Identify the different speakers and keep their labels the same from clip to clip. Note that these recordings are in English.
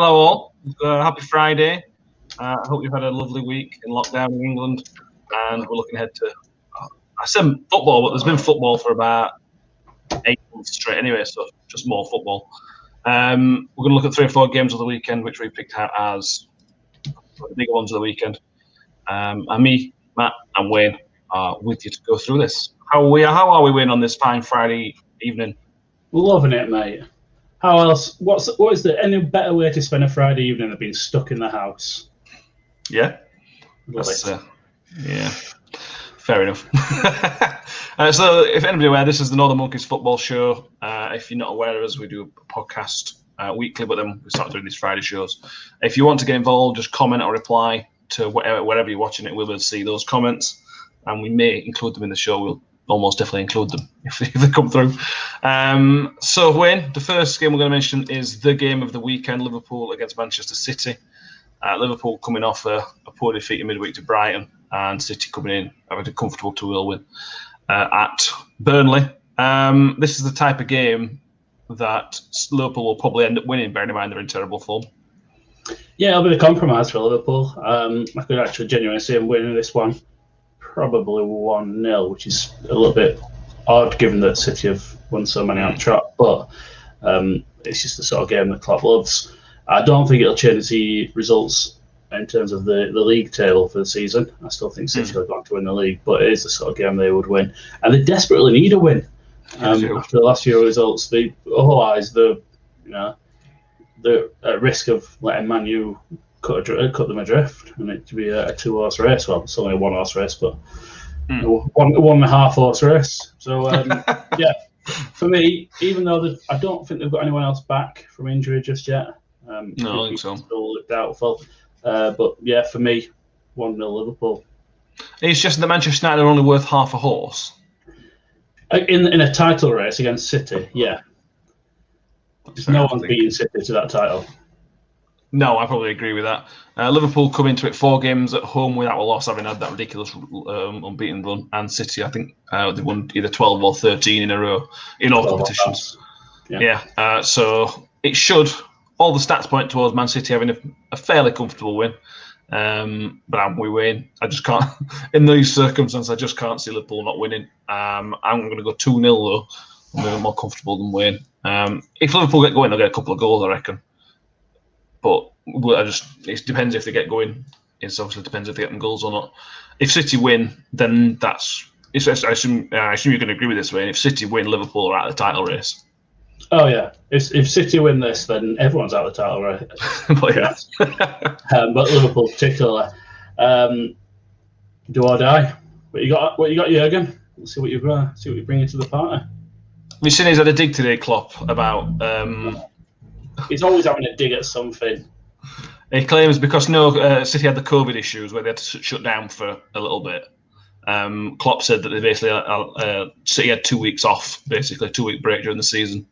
Speaker 1: Hello all. Happy Friday. I hope you've had a lovely week in lockdown in England, and we're looking ahead to. I said football, but there's been football for about 8 months straight anyway, so just more football. We're going to look at 3 or 4 games of the weekend, which we picked out as the bigger ones of the weekend. And me, Matt, and Wayne are with you to go through this. How are we, Wayne, on this fine Friday evening?
Speaker 2: Loving it, mate. How else? What is there any better way to spend a Friday evening than being stuck in the house?
Speaker 1: Yeah, yeah, fair enough. So, if anybody's aware, this is the Northern Monkeys football show. If you're not aware of us, we do a podcast weekly, but then we start doing these Friday shows. If you want to get involved, just comment or reply to wherever you're watching it. We will see those comments, and we may include them in the show. We'll almost definitely include them if they come through. So, Wayne, the first game we're going to mention is the game of the weekend, Liverpool against Manchester City. Liverpool coming off a poor defeat in midweek to Brighton, and City coming in having a comfortable 2-0 win at Burnley. This is the type of game that Liverpool will probably end up winning, bearing in mind they're in terrible form.
Speaker 2: Yeah, it'll be a compromise for Liverpool. I could actually genuinely see them winning this one. Probably 1-0, which is a little bit odd given that City have won so many on track, but it's just the sort of game that Klopp loves. I don't think it'll change the results in terms of the league table for the season. I still think City are going to win the league, but it is the sort of game they would win, and they desperately need a win after the last few results. Otherwise, they're at risk of letting Man U cut them adrift, and it to be a 2-horse race. Well, it's only a 1-horse race, but one and a half horse race. So yeah, for me, even though I don't think they've got anyone else back from injury just yet.
Speaker 1: No, I think so.
Speaker 2: Still doubtful, but yeah, for me, 1-0 Liverpool.
Speaker 1: It's just that Manchester United are only worth half a horse
Speaker 2: in a title race against City. Yeah, no one's beating City to that title.
Speaker 1: No, I probably agree with that. Liverpool come into it 4 games at home without a loss, having had that ridiculous unbeaten run. And City, I think they won either 12 or 13 in a row in all competitions. Yeah. So it should, all the stats point towards Man City having a fairly comfortable win. But we win. I just can't, in these circumstances, I just can't see Liverpool not winning. I'm going to go 2-0 though. I'm a bit more comfortable than Wayne. If Liverpool get going, they'll get a couple of goals, I reckon. But it depends if they get going. It obviously depends if they get them goals or not. If City win, then I assume you're going to agree with this, Wayne. If City win, Liverpool are out of the title race.
Speaker 2: Oh yeah, if City win this, then everyone's out of the title race.
Speaker 1: But yeah,
Speaker 2: but Liverpool particularly, do or die. What you got, Jurgen? Let's see what you bring into the party.
Speaker 1: Have you seen he's had a dig today, Klopp, about?
Speaker 2: He's always having a dig at something.
Speaker 1: He claims because City had the COVID issues where they had to shut down for a little bit. Klopp said that they basically City had 2 weeks off, basically a 2-week break during the season.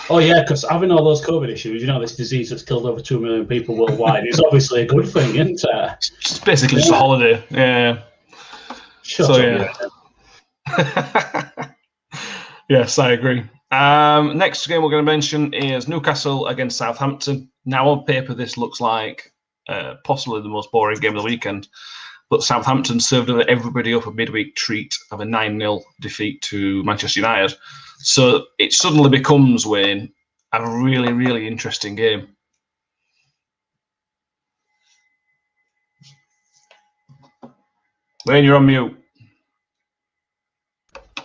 Speaker 2: Oh yeah, because having all those COVID issues, this disease that's killed over 2 million people worldwide, is obviously a good thing, isn't it?
Speaker 1: It's basically just a holiday. Yeah.
Speaker 2: Shut up.
Speaker 1: Yeah. Yes, I agree. Next game we're going to mention is Newcastle against Southampton. Now, on paper, this looks like possibly the most boring game of the weekend, but Southampton served everybody up a midweek treat of a 9-0 defeat to Manchester United. So it suddenly becomes, Wayne, a really, really interesting game. Wayne, you're on mute.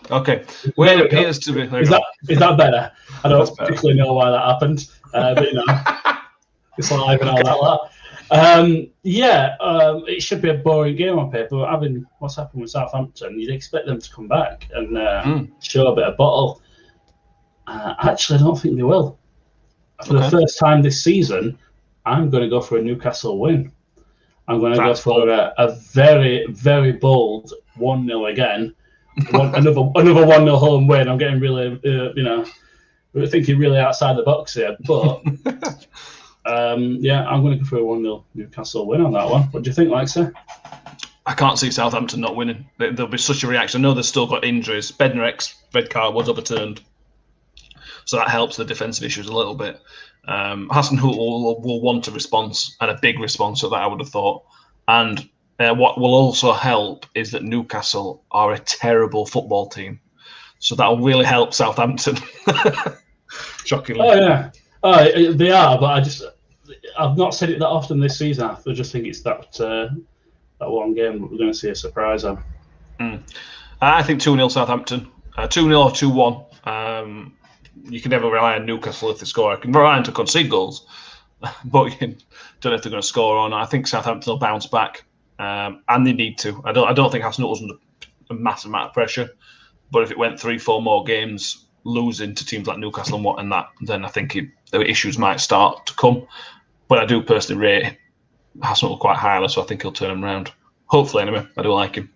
Speaker 1: Okay. Wayne appears to be.
Speaker 2: Is that better? I don't particularly know why that happened, but it's live and all that. It should be a boring game on paper, but having what's happened with Southampton, you'd expect them to come back and show a bit of bottle. Actually, I don't think they will. For the first time this season, I'm going to go for a Newcastle win. I'm going to go for a very, very bold 1-0 again. Another 1-0 home win. I'm getting really, we're thinking really outside the box here. But I'm going to go for a 1-0 Newcastle win on that one. What do you think, Lexi?
Speaker 1: I can't see Southampton not winning. There'll be such a reaction. I know they've still got injuries. Bednarek's red card was overturned. so that helps the defensive issues a little bit. Hasenhüttl will want a response, and a big response to that, I would have thought. And what will also help is that Newcastle are a terrible football team, so that will really help Southampton. Shockingly.
Speaker 2: Oh yeah, they are, but I've not said it that often this season. I just think it's that one game that we're going to see a surprise on.
Speaker 1: I think 2-0 Southampton. 2-0 or 2-1. You can never rely on Newcastle if they score. You can rely on to concede goals, but you don't know if they're going to score or not. I think Southampton will bounce back, and they need to. I don't think Arsenal was under a massive amount of pressure, but if it went 3-4 more games losing to teams like Newcastle and that, then I think the issues might start to come. But I do personally rate Hasenhüttl quite highly, so I think he'll turn them around. Hopefully, anyway. I do like him.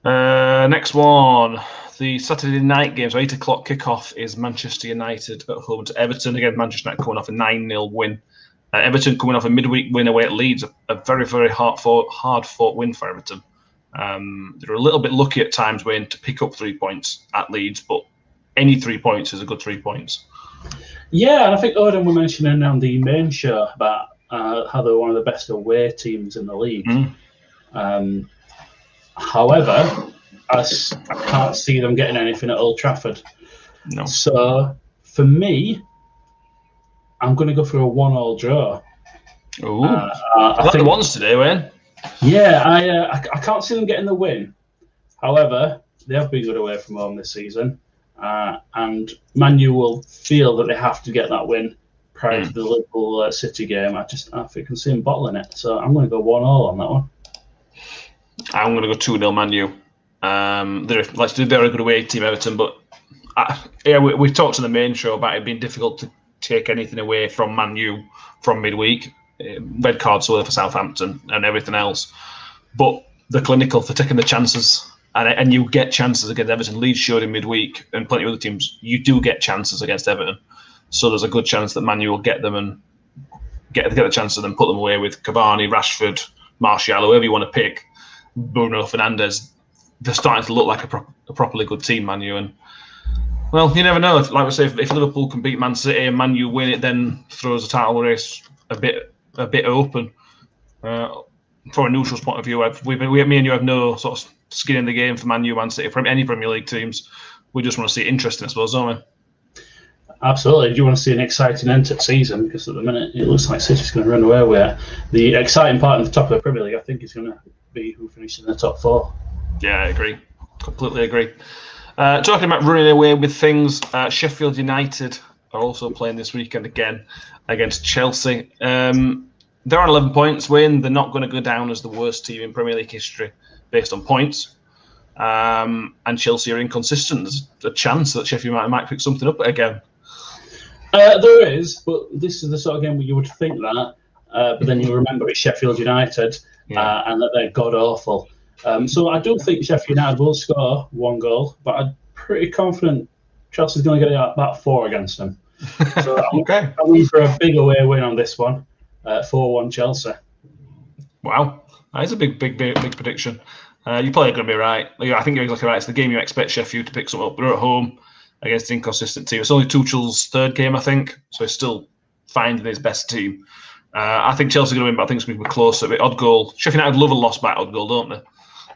Speaker 1: Next one. The Saturday night game, so 8 o'clock kickoff, is Manchester United at home to Everton. Again, Manchester United coming off a 9-0 win. Everton coming off a midweek win away at Leeds, a very, very hard-fought win for Everton. They were a little bit lucky at times when to pick up 3 points at Leeds, but any 3 points is a good 3 points. Yeah,
Speaker 2: and I think Odin were mentioning on the main show about how they were one of the best away teams in the league. However, I can't see them getting anything at Old Trafford.
Speaker 1: No.
Speaker 2: So, for me, I'm going to go for a 1-1 draw.
Speaker 1: Ooh. I think ones today, Wayne.
Speaker 2: Yeah, I can't see them getting the win. However, they have been good away from home this season. And Man U will feel that they have to get that win prior to the Liverpool City game. I think I can see them bottling it. So I'm going to go 1-1 on that one.
Speaker 1: I'm going to go 2-0 Man U. They're a very good away team, Everton, but we talked in the main show about it being difficult to take anything away from Man U from midweek. Red cards for Southampton and everything else. But they're clinical for taking the chances. And you get chances against Everton. Leeds showed in midweek, and plenty of other teams, you do get chances against Everton. So there's a good chance that Man U will get them and get the chance to then put them away with Cavani, Rashford, Martial, whoever you want to pick, Bruno Fernandes. They're starting to look like a properly good team, Man U. And, well, you never know. Like we say, if Liverpool can beat Man City and Man U win, it then throws the title race a bit open. From a neutral's point of view, me and you have no sort of skin in the game for Man U, Man City, from any Premier League teams. We just want to see it interesting, I suppose, don't we?
Speaker 2: Absolutely. Do you want to see an exciting end to the season? Because at the minute, it looks like City's going to run away with it. The exciting part of the top of the Premier League, I think, is going to be who finishes in the top 4.
Speaker 1: Yeah, I agree. Completely agree. Talking about running away with things, Sheffield United are also playing this weekend again against Chelsea. They're on 11 points win. They're not going to go down as the worst team in Premier League history based on points. And Chelsea are inconsistent. There's a chance that Sheffield United might pick something up again.
Speaker 2: There is, but this is the sort of game where you would think that. But then you remember it's Sheffield United and that they're god-awful. So I do think Sheffield United will score 1 goal, but I'm pretty confident Chelsea's going to get about 4 against them. So I'm going for a big away win on this one. 4-1 Chelsea.
Speaker 1: Wow, that is a big prediction. You're probably going to be right. I think you're exactly right. It's the game you expect Sheffield to pick something up. They're at home against an inconsistent team. It's only Tuchel's 3rd game, I think, so he's still finding his best team. I think Chelsea are going to win, but I think it's going to be closer. But odd goal. Sheffield United love a loss by odd goal, don't they?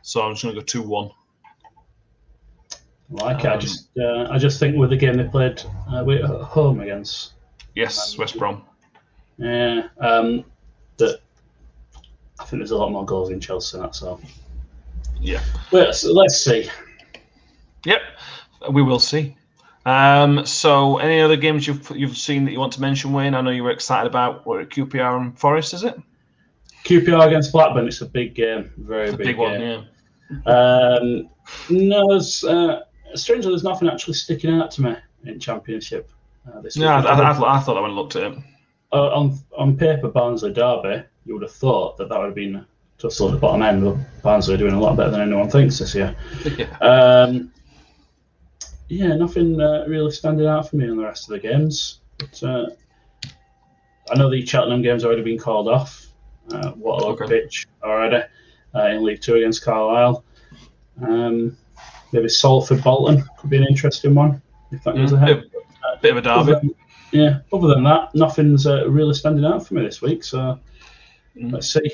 Speaker 1: So I'm just going to go 2-1.
Speaker 2: I just think with the game they played at home against.
Speaker 1: Yes, West Brom.
Speaker 2: Yeah, that I think there's a lot more goals in Chelsea. That's all.
Speaker 1: Yeah.
Speaker 2: Well, let's see.
Speaker 1: Yep, we will see. So, any other games you've seen that you want to mention, Wayne? I know you were excited about QPR and Forest, is it?
Speaker 2: QPR against Blackburn. It's a big game, very big game. One. Yeah. Strangely, there's nothing actually sticking out to me in Championship this week.
Speaker 1: Yeah, I thought that when I looked at it.
Speaker 2: On paper, Barnsley Derby, you would have thought that would have been just at the bottom end, but Barnsley are doing a lot better than anyone thinks this year. Nothing really standing out for me in the rest of the games. But, I know the Cheltenham game's already been called off. Waterloo pitch already in League 2 against Carlisle. Maybe Salford Bolton could be an interesting one if that goes ahead.
Speaker 1: Bit of a derby.
Speaker 2: Other than that, nothing's really standing out for me this week. So let's see.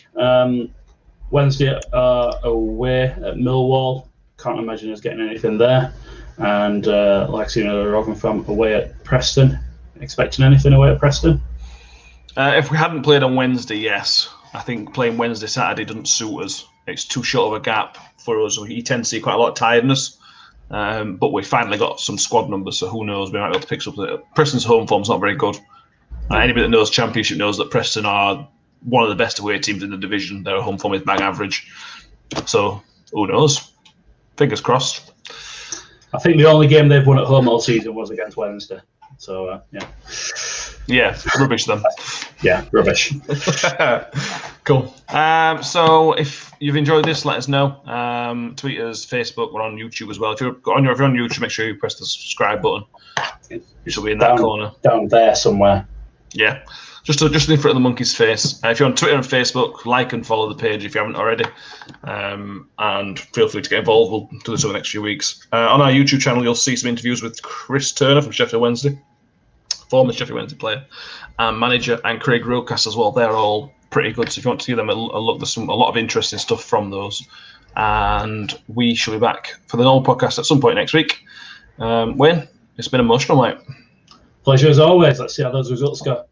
Speaker 2: Wednesday away at Millwall. Can't imagine us getting anything there. And like seeing a Rotherham fan away at Preston. Expecting anything away at Preston?
Speaker 1: If we hadn't played on Wednesday, yes. I think playing Wednesday, Saturday doesn't suit us. It's too short of a gap for us. We tend to see quite a lot of tiredness. But we finally got some squad numbers, so who knows? We might be able to pick up. Preston's home form's not very good. Anybody that knows Championship knows that Preston are one of the best away teams in the division. Their home form is bang average. So who knows? Fingers crossed.
Speaker 2: I think the only game they've won at home all season was against Wednesday. So, yeah.
Speaker 1: Yeah, rubbish them.
Speaker 2: Yeah, rubbish.
Speaker 1: Cool. So if you've enjoyed this, let us know. Tweet us, Facebook, we're on YouTube as well. If you're on YouTube, make sure you press the subscribe button. You should be in that corner. Down
Speaker 2: there somewhere.
Speaker 1: Yeah. Just in front of the monkey's face. If you're on Twitter and Facebook, like and follow the page if you haven't already. And feel free to get involved. We'll do this over the next few weeks. On our YouTube channel, you'll see some interviews with Chris Turner from Sheffield Wednesday, former Sheffield Wednesday player, and manager, and Craig Rocas as well. They're all pretty good. So if you want to give them a look, there's a lot of interesting stuff from those. And we shall be back for the normal podcast at some point next week. Wayne, it's been emotional, mate.
Speaker 2: Pleasure as always. Let's see how those results go.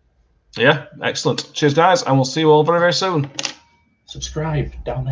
Speaker 1: Yeah, excellent. Cheers, guys, and we'll see you all very, very soon.
Speaker 2: Subscribe down there.